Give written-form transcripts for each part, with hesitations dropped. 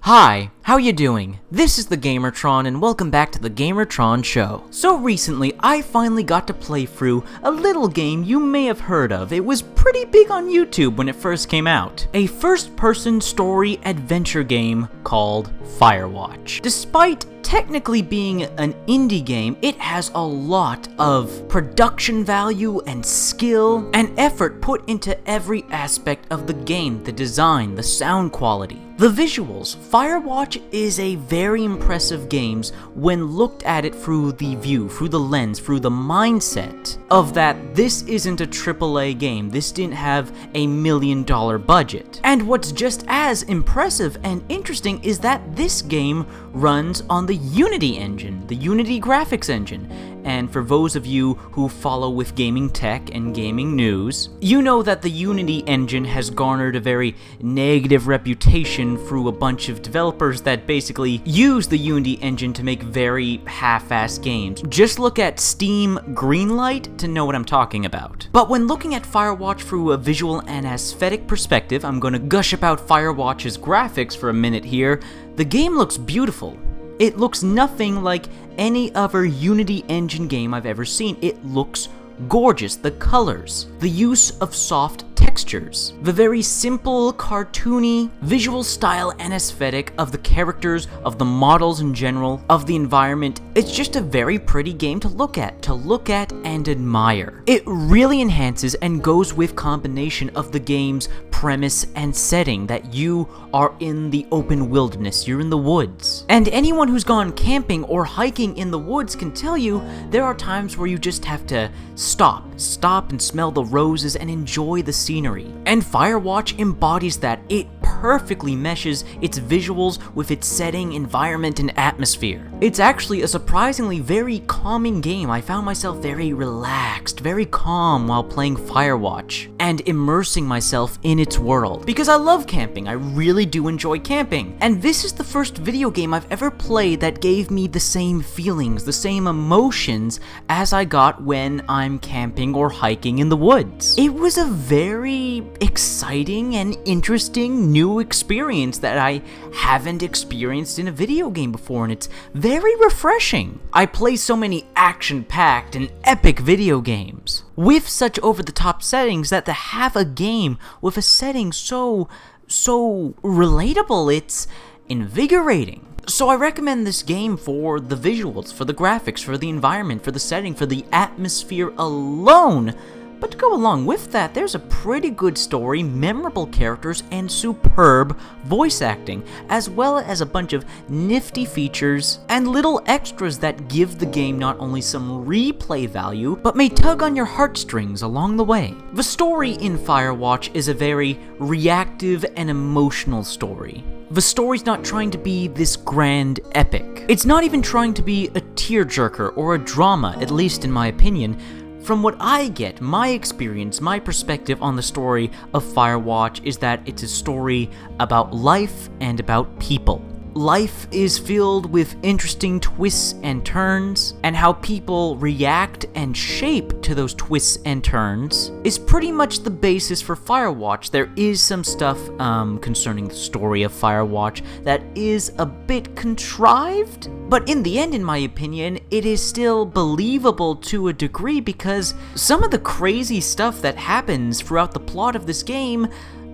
Hi, how you doing? This is the Gamertron and welcome back to the Gamertron Show. So recently, I finally got to play through a little game you may have heard of. It was pretty big on YouTube when it first came out. A first-person story adventure game called Firewatch. Despite technically being an indie game, it has a lot of production value and skill and effort put into every aspect of the game, the design, the sound quality. The visuals. Firewatch is a very impressive game when looked at it through the view, through the lens, through the mindset of that this isn't a AAA game, this didn't have $1 million budget. And what's just as impressive and interesting is that this game runs on the Unity engine, the Unity graphics engine. And for those of you who follow with gaming tech and gaming news, you know that the Unity engine has garnered a very negative reputation through a bunch of developers that basically use the Unity engine to make very half-assed games. Just look at Steam Greenlight to know what I'm talking about. But when looking at Firewatch through a visual and aesthetic perspective, I'm gonna gush about Firewatch's graphics for a minute here. The game looks beautiful. It looks nothing like any other Unity engine game I've ever seen. It looks gorgeous. The colors, the use of soft textures, the very simple, cartoony visual style and aesthetic of the characters, of the models in general, of the environment. It's just a very pretty game to look at and admire. It really enhances and goes with combination of the game's premise and setting, that you are in the open wilderness, you're in the woods. And anyone who's gone camping or hiking in the woods can tell you there are times where you just have to stop and smell the roses and enjoy the scenery. And Firewatch embodies that. It perfectly meshes its visuals with its setting, environment, and atmosphere. It's actually a surprisingly very calming game. I found myself very relaxed, very calm while playing Firewatch and immersing myself in its world. Because I love camping, I really do enjoy camping. And this is the first video game I've ever played that gave me the same feelings, the same emotions as I got when I'm camping or hiking in the woods. It was a very exciting and interesting new experience that I haven't experienced in a video game before, and it's very refreshing. I play so many action-packed and epic video games with such over-the-top settings that to have a game with a setting so relatable, it's invigorating. So I recommend this game for the visuals, for the graphics, for the environment, for the setting, for the atmosphere alone. But to go along with that, there's a pretty good story, memorable characters, and superb voice acting, as well as a bunch of nifty features and little extras that give the game not only some replay value, but may tug on your heartstrings along the way. The story in Firewatch is a very reactive and emotional story. The story's not trying to be this grand epic. It's not even trying to be a tearjerker or a drama, at least in my opinion. From what I get, my experience, my perspective on the story of Firewatch is that it's a story about life and about people. Life is filled with interesting twists and turns, and how people react and shape to those twists and turns is pretty much the basis for Firewatch. There is some stuff concerning the story of Firewatch that is a bit contrived, but in the end, in my opinion, it is still believable to a degree because some of the crazy stuff that happens throughout the plot of this game,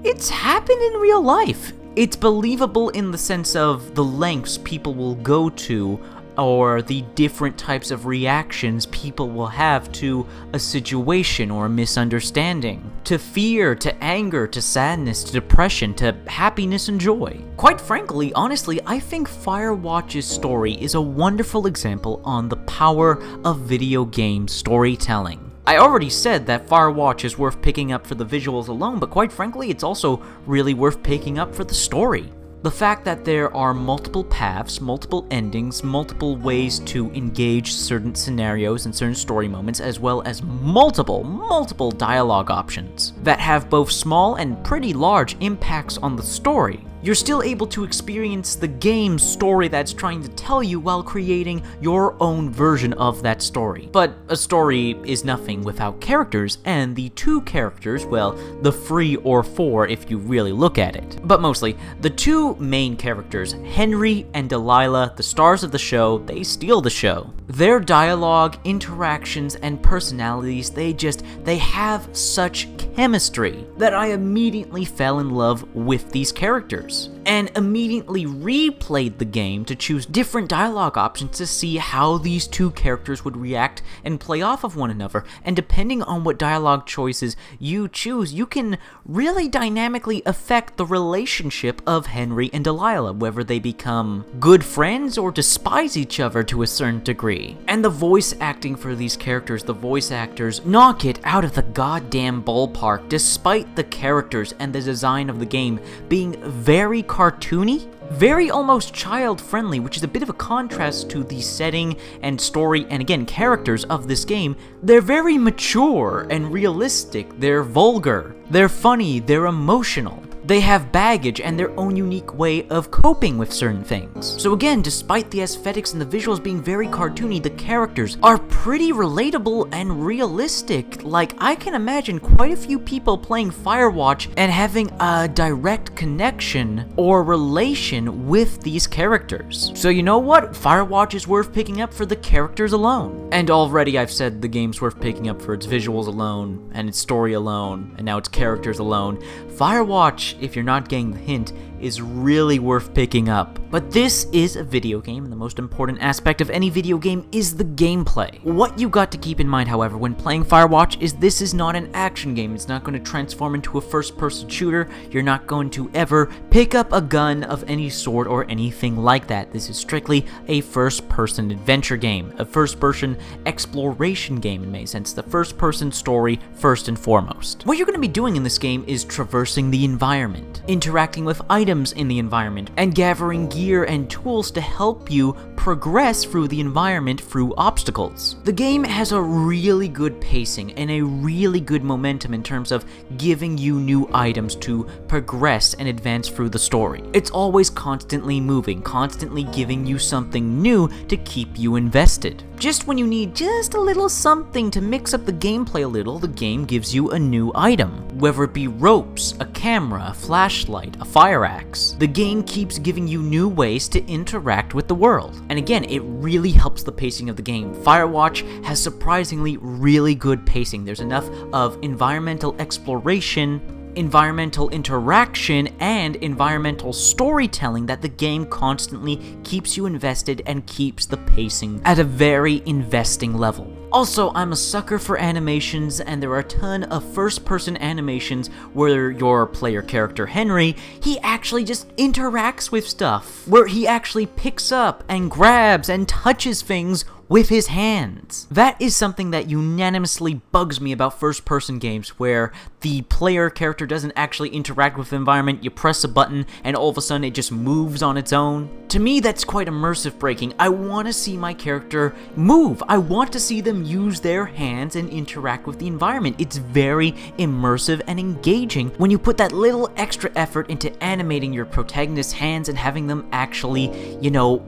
it's happened in real life. It's believable in the sense of the lengths people will go to, or the different types of reactions people will have to a situation or a misunderstanding. To fear, to anger, to sadness, to depression, to happiness and joy. Quite frankly, honestly, I think Firewatch's story is a wonderful example on the power of video game storytelling. I already said that Firewatch is worth picking up for the visuals alone, but quite frankly, it's also really worth picking up for the story. The fact that there are multiple paths, multiple endings, multiple ways to engage certain scenarios and certain story moments, as well as multiple dialogue options that have both small and pretty large impacts on the story. You're still able to experience the game's story that's trying to tell you while creating your own version of that story. But a story is nothing without characters, and the two characters, well, the 3 or 4 if you really look at it. But mostly, the two main characters, Henry and Delilah, the stars of the show, they steal the show. Their dialogue, interactions, and personalities, they have such chemistry that I immediately fell in love with these characters, and immediately replayed the game to choose different dialogue options to see how these two characters would react and play off of one another. And depending on what dialogue choices you choose, you can really dynamically affect the relationship of Henry and Delilah, whether they become good friends or despise each other to a certain degree. And the voice acting for these characters, the voice actors, knock it out of the goddamn ballpark, despite the characters and the design of the game being very cartoony, very almost child-friendly, which is a bit of a contrast to the setting and story and, again, characters of this game. They're very mature and realistic, they're vulgar, they're funny, they're emotional. They have baggage and their own unique way of coping with certain things. So again, despite the aesthetics and the visuals being very cartoony, the characters are pretty relatable and realistic. Like, I can imagine quite a few people playing Firewatch and having a direct connection or relation with these characters. So you know what? Firewatch is worth picking up for the characters alone. And already I've said the game's worth picking up for its visuals alone, and its story alone, and now its characters alone. Firewatch, if you're not getting the hint, is really worth picking up. But this is a video game, and the most important aspect of any video game is the gameplay. What you got to keep in mind, however, when playing Firewatch is this is not an action game. It's not going to transform into a first-person shooter. You're not going to ever pick up a gun of any sort or anything like that. This is strictly a first-person adventure game, a first-person exploration game in many sense, the first-person story first and foremost. What you're going to be doing in this game is traversing the environment, interacting with items in the environment, and gathering gear and tools to help you progress through the environment through obstacles. The game has a really good pacing and a really good momentum in terms of giving you new items to progress and advance through the story. It's always constantly moving, constantly giving you something new to keep you invested. Just when you need just a little something to mix up the gameplay a little, the game gives you a new item. Whether it be ropes, a camera, a flashlight, a fire axe. The game keeps giving you new ways to interact with the world. And again, it really helps the pacing of the game. Firewatch has surprisingly really good pacing. There's enough of environmental exploration, environmental interaction, and environmental storytelling that the game constantly keeps you invested and keeps the pacing at a very investing level. Also, I'm a sucker for animations, and there are a ton of first-person animations where your player character, Henry, he actually just interacts with stuff, where he actually picks up and grabs and touches things with his hands. That is something that unanimously bugs me about first-person games, where the player character doesn't actually interact with the environment. You press a button, and all of a sudden it just moves on its own. To me, that's quite immersive breaking. I want to see my character move. I want to see them use their hands and interact with the environment. It's very immersive and engaging when you put that little extra effort into animating your protagonist's hands and having them actually,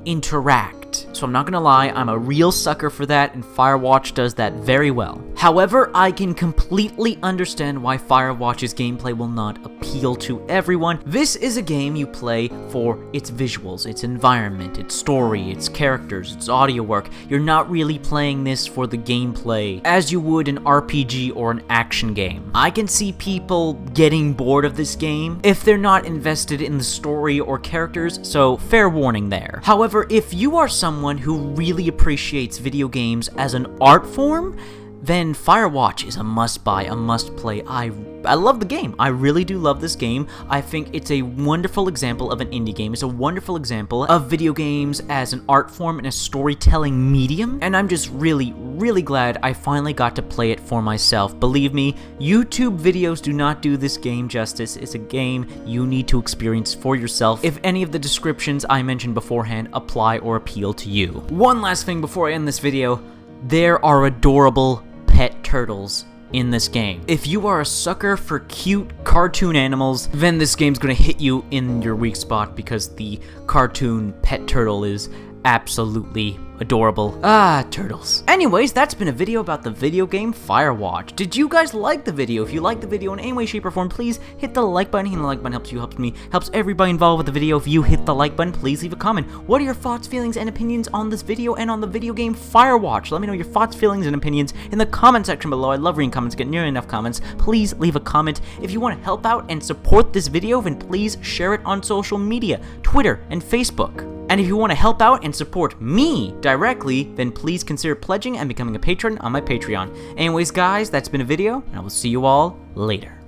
interact. So I'm not gonna lie, I'm a real sucker for that, and Firewatch does that very well. However, I can completely understand why Firewatch's gameplay will not appeal to everyone. This is a game you play for its visuals, its environment, its story, its characters, its audio work. You're not really playing this for the gameplay as you would an RPG or an action game. I can see people getting bored of this game if they're not invested in the story or characters, so fair warning there. However, if you are someone who really appreciates video games as an art form, then Firewatch is a must-buy, a must-play. I love the game. I really do love this game. I think it's a wonderful example of an indie game. It's a wonderful example of video games as an art form and a storytelling medium, and I'm just really, really glad I finally got to play it for myself. Believe me, YouTube videos do not do this game justice. It's a game you need to experience for yourself if any of the descriptions I mentioned beforehand apply or appeal to you. One last thing before I end this video. There are adorable pet turtles in this game. If you are a sucker for cute cartoon animals, then this game's gonna hit you in your weak spot because the cartoon pet turtle is absolutely adorable. Ah, turtles. Anyways, that's been a video about the video game Firewatch. Did you guys like the video? If you liked the video in any way, shape, or form, please hit the like button. Hitting the like button helps you, helps me, helps everybody involved with the video. If you hit the like button, please leave a comment. What are your thoughts, feelings, and opinions on this video and on the video game Firewatch? Let me know your thoughts, feelings, and opinions in the comment section below. I love reading comments, get nearly enough comments. Please leave a comment. If you want to help out and support this video, then please share it on social media, Twitter and Facebook. And if you want to help out and support me directly, then please consider pledging and becoming a patron on my Patreon. Anyways, guys, that's been a video, and I will see you all later.